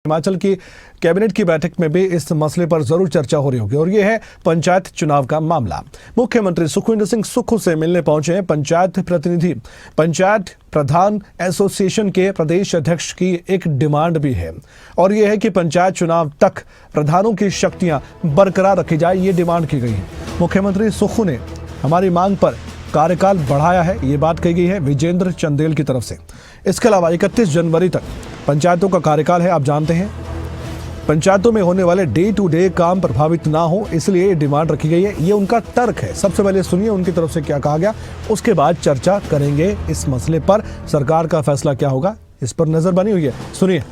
हिमाचल की कैबिनेट की बैठक में भी इस मसले पर जरूर चर्चा हो रही होगी और ये है पंचायत चुनाव का मामला। मुख्यमंत्री सुखविंदर सिंह सुक्खू से मिलने पहुंचे हैं पंचायत प्रतिनिधि। पंचायत प्रधान एसोसिएशन के प्रदेश अध्यक्ष की एक डिमांड भी है और ये है कि पंचायत चुनाव तक प्रधानों की शक्तियां बरकरार रखी जाए, ये डिमांड की गई है। मुख्यमंत्री सुक्खू ने हमारी मांग पर कार्यकाल बढ़ाया है, ये बात कही गई है विजेंद्र चंदेल की तरफ से। इसके अलावा 31 जनवरी तक पंचायतों का कार्यकाल है। आप जानते हैं पंचायतों में होने वाले डे टू डे काम प्रभावित ना हो, इसलिए ये डिमांड रखी गई है। ये उनका तर्क है। सबसे पहले सुनिए उनकी तरफ से क्या कहा गया, उसके बाद चर्चा करेंगे इस मसले पर। सरकार का फैसला क्या होगा इस पर नजर बनी हुई है, सुनिए।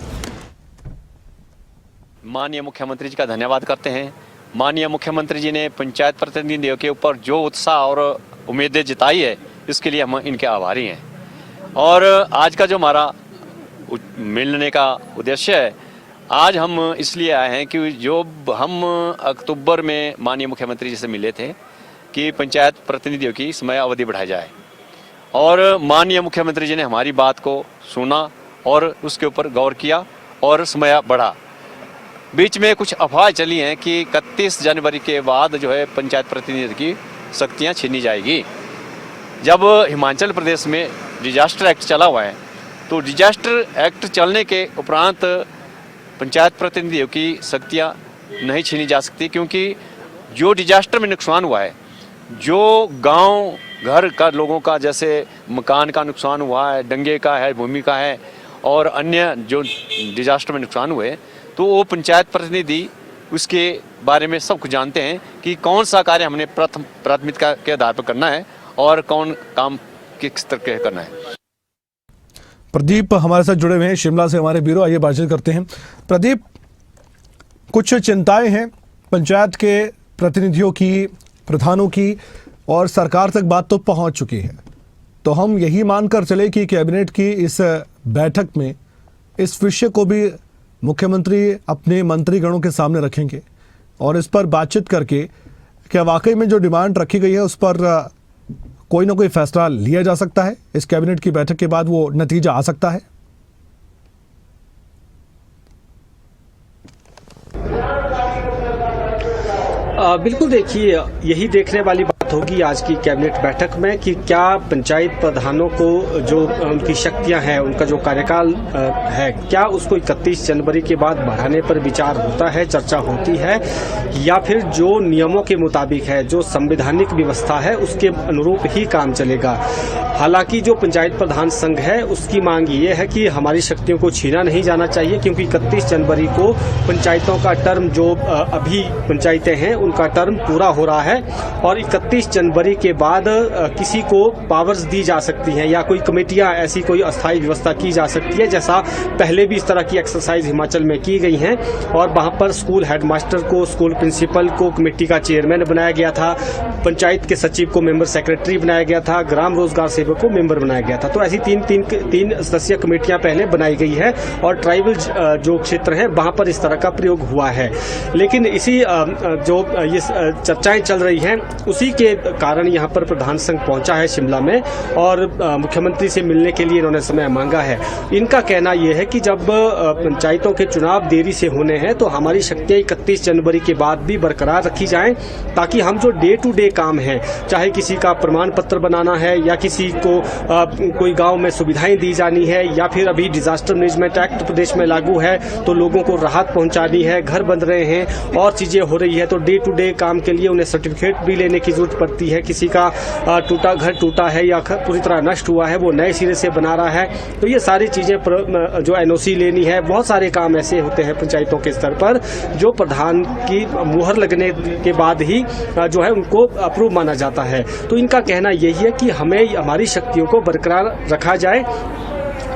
माननीय मुख्यमंत्री जी का धन्यवाद करते हैं। माननीय मुख्यमंत्री जी ने पंचायत प्रतिनिधियों के ऊपर जो उत्साह और उम्मीदें जताई है, इसके लिए हम इनके आभारी हैं। और आज का जो हमारा मिलने का उद्देश्य है, आज हम इसलिए आए हैं कि जो हम अक्टूबर में माननीय मुख्यमंत्री जी से मिले थे कि पंचायत प्रतिनिधियों की समय अवधि बढ़ाई जाए, और माननीय मुख्यमंत्री जी ने हमारी बात को सुना और उसके ऊपर गौर किया और समय बढ़ा। बीच में कुछ अफवाह चली हैं कि 31 जनवरी के बाद जो है पंचायत प्रतिनिधियों की शक्तियाँ छीनी जाएगी। जब हिमाचल प्रदेश में डिजास्टर एक्ट चला हुआ है, तो डिजास्टर एक्ट चलने के उपरांत पंचायत प्रतिनिधियों की शक्तियाँ नहीं छीनी जा सकती, क्योंकि जो डिजास्टर में नुकसान हुआ है, जो गांव घर का लोगों का जैसे मकान का नुकसान हुआ है, डंगे का है, भूमि का है और अन्य जो डिजास्टर में नुकसान हुए, तो वो पंचायत प्रतिनिधि उसके बारे में सब कुछ जानते हैं कि कौन सा कार्य हमने प्राथमिकता के आधार पर करना है और कौन काम किस तरह के करना है। प्रदीप हमारे साथ जुड़े हुए हैं शिमला से, हमारे ब्यूरो। आइए बातचीत करते हैं। प्रदीप, कुछ चिंताएं हैं पंचायत के प्रतिनिधियों की, प्रधानों की, और सरकार तक बात तो पहुंच चुकी है, तो हम यही मानकर चले कि कैबिनेट की इस बैठक में इस विषय को भी मुख्यमंत्री अपने मंत्रीगणों के सामने रखेंगे और इस पर बातचीत करके क्या वाकई में जो डिमांड रखी गई है उस पर कोई ना कोई फैसला लिया जा सकता है। इस कैबिनेट की बैठक के बाद वो नतीजा आ सकता है। बिल्कुल, देखिए यही देखने वाली बात होगी आज की कैबिनेट बैठक में कि क्या पंचायत प्रधानों को जो उनकी शक्तियां हैं, उनका जो कार्यकाल है, क्या उसको 31 जनवरी के बाद बढ़ाने पर विचार होता है, चर्चा होती है, या फिर जो नियमों के मुताबिक है, जो संवैधानिक व्यवस्था है, उसके अनुरूप ही काम चलेगा। हालांकि जो पंचायत प्रधान संघ है उसकी मांग ये है कि हमारी शक्तियों को छीना नहीं जाना चाहिए, क्योंकि 31 जनवरी को पंचायतों का टर्म, जो अभी पंचायतें हैं उनका टर्म पूरा हो रहा है और 31 जनवरी के बाद किसी को पावर्स दी जा सकती हैं या कोई कमेटियां, ऐसी कोई अस्थायी व्यवस्था की जा सकती है, जैसा पहले भी इस तरह की एक्सरसाइज हिमाचल में की गई हैं। और वहां पर स्कूल हेडमास्टर को, स्कूल प्रिंसिपल को कमेटी का चेयरमैन बनाया गया था, पंचायत के सचिव को मेंबर सेक्रेटरी बनाया गया था, ग्राम रोजगार सेवक को मेंबर बनाया गया था। तो ऐसी तीन सदस्यीय कमेटियां पहले बनाई गई है और ट्राइबल जो क्षेत्र है वहां पर इस तरह का प्रयोग हुआ है। लेकिन इसी जो ये चर्चाएं चल रही हैं, उसी के कारण यहाँ पर प्रधान संघ पहुंचा है शिमला में और मुख्यमंत्री से मिलने के लिए इन्होंने समय मांगा है। इनका कहना यह है कि जब पंचायतों के चुनाव देरी से होने हैं तो हमारी शक्तियां 31 जनवरी के बाद भी बरकरार रखी जाएं, ताकि हम जो डे टू डे काम है, चाहे किसी का प्रमाण पत्र बनाना है या किसी को कोई गांव में सुविधाएं दी जानी है, या फिर अभी डिजास्टर मैनेजमेंट एक्ट प्रदेश में लागू है तो लोगों को राहत पहुंचानी है, घर बन रहे हैं और चीजें हो रही है, तो डे टू डे काम के लिए उन्हें सर्टिफिकेट भी लेने की जरूरत पड़ती है। किसी का घर टूटा है या पूरी तरह नष्ट हुआ है, वो नए सिरे से बना रहा है, तो ये सारी चीजें जो एनओसी लेनी है, बहुत सारे काम ऐसे होते हैं पंचायतों के स्तर पर जो प्रधान की मुहर लगने के बाद ही जो है उनको अप्रूव माना जाता है। तो इनका कहना यही है कि हमें हमारी शक्तियों को बरकरार रखा जाए,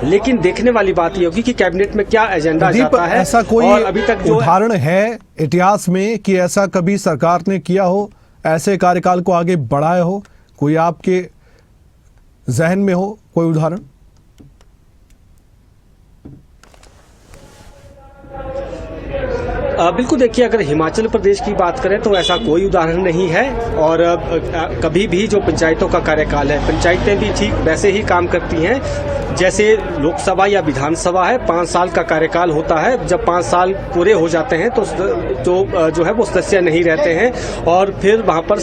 लेकिन देखने वाली बात ये होगी कि कैबिनेट में क्या एजेंडा जाता है। ऐसा कोई और अभी तक जो उदाहरण है इतिहास में कि ऐसा कभी सरकार ने किया हो, ऐसे कार्यकाल को आगे बढ़ाया हो, कोई आपके जहन में हो कोई उदाहरण? बिल्कुल, देखिए अगर हिमाचल प्रदेश की बात करें तो ऐसा कोई उदाहरण नहीं है और कभी भी जो पंचायतों का कार्यकाल है, पंचायतें भी ठीक वैसे ही काम करती हैं जैसे लोकसभा या विधानसभा है, 5 साल का कार्यकाल होता है। जब 5 साल पूरे हो जाते हैं तो जो है वो सदस्य नहीं रहते हैं और फिर वहां पर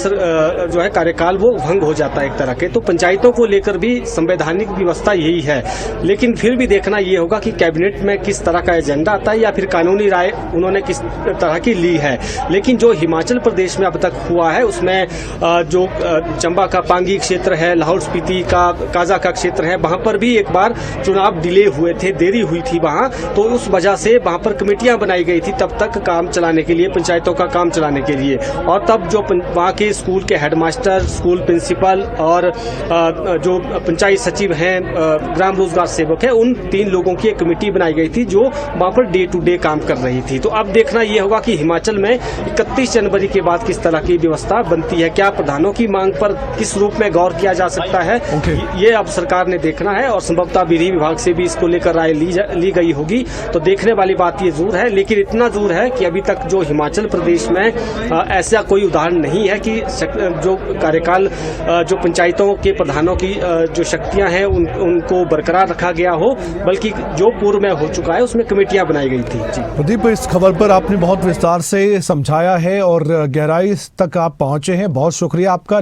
जो है कार्यकाल वो भंग हो जाता है एक तरह के। तो पंचायतों को लेकर भी संवैधानिक व्यवस्था यही है, लेकिन फिर भी देखना ये होगा कि कैबिनेट में किस तरह का एजेंडा आता है या फिर कानूनी राय उन्होंने किस तरह की ली है। लेकिन जो हिमाचल प्रदेश में अब तक हुआ है उसमें जो चंबा का पांगी क्षेत्र है, लाहौल स्पीति का काजा का क्षेत्र है, वहां पर भी एक बार चुनाव डिले हुए थे, देरी हुई थी वहां, तो उस वजह से वहां पर कमेटियां बनाई गई थी तब तक काम चलाने के लिए, पंचायतों का काम चलाने के लिए। और तब जो वहां के स्कूल के हेडमास्टर, स्कूल प्रिंसिपल और जो पंचायत सचिव हैं, ग्राम रोजगार सेवक है, उन 3 लोगों की एक कमेटी बनाई गई थी जो वहां पर डे टू डे काम कर रही थी। तो अब देखना यह होगा कि हिमाचल में 31 जनवरी के बाद किस तरह की व्यवस्था बनती है, क्या प्रधानों की मांग पर किस रूप में गौर किया जा सकता है, ये अब सरकार ने देखना है और संभवतः विधि विभाग से भी इसको लेकर राय ली गई होगी। तो देखने वाली बात ये जरूर है, लेकिन इतना जरूर है कि अभी तक जो हिमाचल प्रदेश में ऐसा कोई उदाहरण नहीं है कि जो कार्यकाल जो पंचायतों के प्रधानों की जो शक्तियां हैं उनको बरकरार रखा गया हो, बल्कि जो पूर्व में हो चुका है उसमें कमेटियां बनाई गई थी। जी प्रदीप, इस खबर पर आपने बहुत विस्तार से समझाया है और गहराई तक आप पहुंचे हैं, बहुत शुक्रिया आपका।